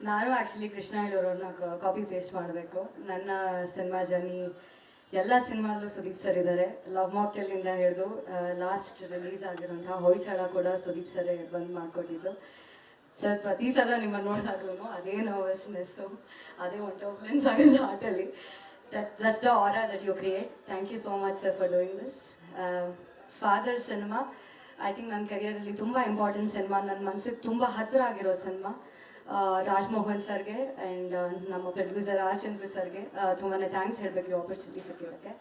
ನಾನು ಆ್ಯಕ್ಚುಲಿ ಕೃಷ್ಣ ಹೇಳೋರನ್ನ copy paste ಮಾಡಬೇಕು. ನನ್ನ ಸಿನಿಮಾ ಜರ್ನಿ ಎಲ್ಲ ಸಿನಿಮಾಲ್ಲೂ ಸುದೀಪ್ ಸರ್ ಇದ್ದಾರೆ. ಲವ್ ಮಾಕ್ಟೆಲಿಂದ ಹಿಡಿದು ಲಾಸ್ಟ್ ರಿಲೀಸ್ ಆಗಿರೋಂಥ ಹೊಯ್ಸಳ ಕೂಡ ಸುದೀಪ್ ಸರೇ ಬಂದು ಮಾಡಿಕೊಟ್ಟಿದ್ದು. ಸರ್ ಪ್ರತಿ ಸಲ ನಿಮ್ಮನ್ನು ನೋಡಿದಾಗ್ಲೂ ಅದೇ ನರ್ವಸ್ನೆಸ್ಸು, ಅದೇ ಒಂದು ಟರ್ಬುಲೆನ್ಸ್ ಆಗೋದು ಹಾರ್ಟಲ್ಲಿ. That's the aura that you create. Thank you so much sir for doing this. Father cinema I think ನನ್ನ ಕೆರಿಯರಲ್ಲಿ ತುಂಬ ಇಂಪಾರ್ಟೆಂಟ್ ಸಿನಿಮಾ, ನನ್ನ ಮನಸ್ಸಿಗೆ ತುಂಬ ಹತ್ತಿರ ಆಗಿರೋ ಸಿನಿಮಾ. ರಾಜ್ಮೋಹನ್ ಸರ್ಗೆ ಆ್ಯಂಡ್ ನಮ್ಮ ಪ್ರೊಡ್ಯೂಸರ್ ಆರ್ ಚಂದ್ರು ಸರ್ಗೆ ತುಂಬಾ ಥ್ಯಾಂಕ್ಸ್ ಹೇಳಬೇಕು ಈ ಆಪರ್ಚುನಿಟಿ ಸಿಕ್ಕಿದ್ದಕ್ಕೆ.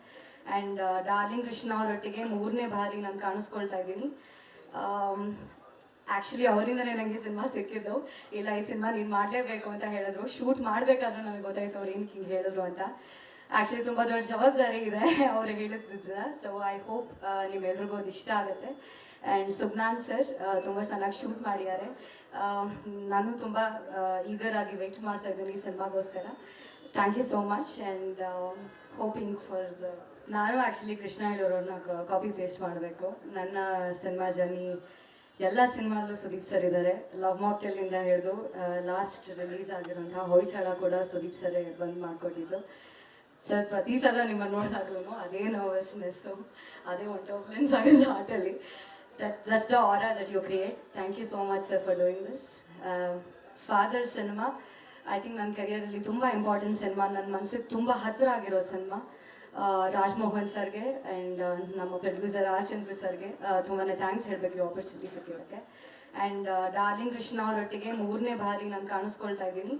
ಆ್ಯಂಡ್ ಡಾರ್ಲಿಂಗ್ ಕೃಷ್ಣ ಅವರೊಟ್ಟಿಗೆ 3ನೇ ಬಾರಿ ನಾನು ಕಾಣಿಸ್ಕೊಳ್ತಾ ಇದ್ದೀನಿ. ಆ್ಯಕ್ಚುಲಿ ಅವರಿಂದನೇ ನನಗೆ ಸಿನಿಮಾ ಸಿಕ್ಕಿದ್ದು. ಇಲ್ಲ, ಈ ಸಿನಿಮಾ ನೀನು ಮಾಡಲೇಬೇಕು ಅಂತ ಹೇಳಿದ್ರು. ಶೂಟ್ ಮಾಡಬೇಕಾದ್ರೆ ನನಗೆ ಗೊತ್ತಾಯ್ತು ಅವ್ರು ಏನಕ್ಕೆ ಹಿಂಗೆ ಹೇಳಿದ್ರು ಅಂತ. ಆ್ಯಕ್ಚುಲಿ ತುಂಬ ದೊಡ್ಡ ಜವಾಬ್ದಾರಿ ಇದೆ ಅವ್ರು ಹೇಳಿದ್ದಿದ್ದ. ಸೊ ಐ ಹೋಪ್ ನಿಮ್ಮೆಲ್ರಿಗೂ ಅದು ಇಷ್ಟ ಆಗುತ್ತೆ. ಆ್ಯಂಡ್ ಸುಗ್ನಾನ್ ಸರ್ ತುಂಬ ಚೆನ್ನಾಗಿ ಶೂಟ್ ಮಾಡಿದ್ದಾರೆ. ನಾನು ತುಂಬ ಈಗರಾಗಿ ವೆಯ್ಟ್ ಮಾಡ್ತಾ ಇದ್ದೀನಿ ಈ ಸಿನಿಮಾಗೋಸ್ಕರ. Thank you so much and hoping for ನಾನು ಆ್ಯಕ್ಚುಲಿ ಕೃಷ್ಣ ಹೇಳೋರನ್ನ ಕಾಪಿ ಪೇಸ್ಟ್ ಮಾಡಬೇಕು. ನನ್ನ ಸಿನಿಮಾ ಜರ್ನಿ ಎಲ್ಲ ಸಿನಿಮಾಲ್ಲೂ ಸುದೀಪ್ ಸರ್ ಇದ್ದಾರೆ. ಲವ್ ಮಾಕ್ಟೆಲಿಂದ ಹಿಡಿದು ಲಾಸ್ಟ್ ರಿಲೀಸ್ ಆಗಿರೋಂಥ ಹೊಯ್ಸಳ ಕೂಡ ಸುದೀಪ್ ಸರೇ ಬಂದು ಮಾಡಿಕೊಟ್ಟಿದ್ದು. ಸರ್ ಪ್ರತಿ ಸಲ ನಿಮ್ಮನ್ನು ನೋಡಿದಾಗ್ಲೂ ಅದೇ ನರ್ವಸ್ನೆಸ್ಸು, ಅದೇ ಒಂದು ಟರ್ಬುಲೆನ್ಸ್ ಆಗೋದು ಹಾರ್ಟಲ್ಲಿ. That's the aura that you create. Thank you so much sir for doing this. Father cinema I think ನನ್ನ ಕೆರಿಯರಲ್ಲಿ ತುಂಬ ಇಂಪಾರ್ಟೆಂಟ್ ಸಿನಿಮಾ, ನನ್ನ ಮನಸ್ಸಿಗೆ ತುಂಬ ಹತ್ತಿರ ಆಗಿರೋ ಸಿನಿಮಾ. ರಾಜ್ಮೋಹನ್ ಸರ್ಗೆ ಆ್ಯಂಡ್ ನಮ್ಮ ಪ್ರೊಡ್ಯೂಸರ್ ಆರ್ ಚಂದ್ರು ಸರ್ಗೆ ತುಂಬಾ ಥ್ಯಾಂಕ್ಸ್ ಹೇಳಬೇಕು ಈ ಆಪರ್ಚುನಿಟಿ ಸಿಕ್ಕಿದ್ದಕ್ಕೆ. ಆ್ಯಂಡ್ ಡಾರ್ಲಿಂಗ್ ಕೃಷ್ಣ ಅವರೊಟ್ಟಿಗೆ 3ನೇ ಬಾರಿ ನಾನು ಕಾಣಿಸ್ಕೊಳ್ತಾ ಇದ್ದೀನಿ.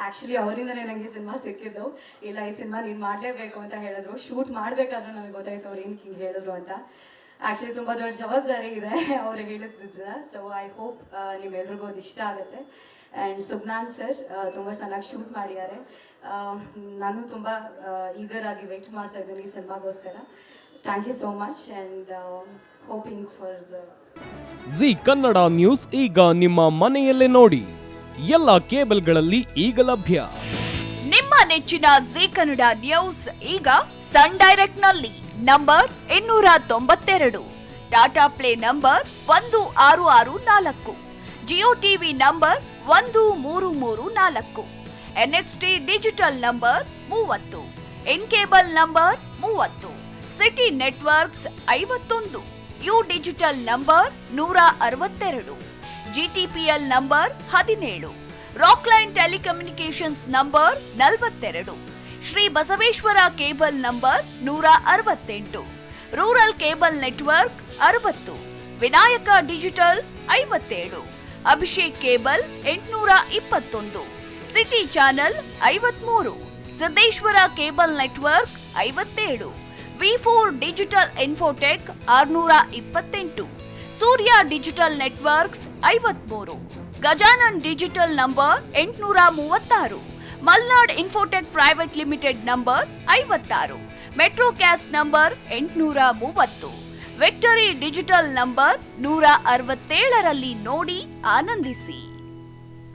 ಆ್ಯಕ್ಚುಲಿ ಅವರಿಂದನೇ ನನಗೆ ಸಿನಿಮಾ ಸಿಕ್ಕಿದ್ದು. ಇಲ್ಲ, ಈ ಸಿನಿಮಾ ನೀನು ಮಾಡಲೇಬೇಕು ಅಂತ ಹೇಳಿದ್ರು. ಶೂಟ್ ಮಾಡಬೇಕಾದ್ರೆ ನನಗೆ ಗೊತ್ತಾಯ್ತು ಅವ್ರು ಏನಕ್ಕೆ ಹಿಂಗೆ ಹೇಳಿದ್ರು ಅಂತ. ಆ್ಯಕ್ಚುಲಿ ತುಂಬ ದೊಡ್ಡ ಜವಾಬ್ದಾರಿ ಇದೆ ಅವ್ರು ಹೇಳಿದ್ದಿದ್ದ. ಸೊ ಐ ಹೋಪ್ ನಿಮ್ಮೆಲ್ರಿಗೂ ಅದು ಇಷ್ಟ ಆಗುತ್ತೆ. ಆ್ಯಂಡ್ ಸುಗ್ನಾನ್ ಸರ್ ತುಂಬ ಚೆನ್ನಾಗಿ ಶೂಟ್ ಮಾಡಿದ್ದಾರೆ. ನಾನು ತುಂಬ ಈಗರಾಗಿ ವೆಯ್ಟ್ ಮಾಡ್ತಾ ಇದ್ದೀನಿ ಈ ಸಿನಿಮಾಗೋಸ್ಕರ. Thank you so much and hoping for Zee Kannada News ಈಗ ನಿಮ್ಮ ಮನೆಯಲ್ಲೇ ನೋಡಿ. ಎಲ್ಲ ಕೇಬಲ್ಗಳಲ್ಲಿ ಈಗ ಲಭ್ಯ. ನಿಮ್ಮ ನೆಚ್ಚಿನ ಜಿ ಕನ್ನಡ ನ್ಯೂಸ್ ಈಗ ಸನ್ ಡೈರೆಕ್ಟ್ ನಲ್ಲಿ number 292, Tata play number 1664, Jio TV number 1334, NXT digital number 30, in cable number 30, city networks 51, U digital number 162, GTPL number 17, Rockline telecommunications number 42, Shri Basaveshwara cable number 168, rural cable network 60, Vinayaka digital 57, Abhishek cable 821, city channel 53, Siddeshwara cable network 57, V4 digital Infotech 628, Surya digital networks 53, Gajanan digital number 836, Malnad Infotech private limited number 56, Metrocast number 830, Victory digital number 167ರಲ್ಲಿ ನೋಡಿ ಆನಂದಿಸಿ.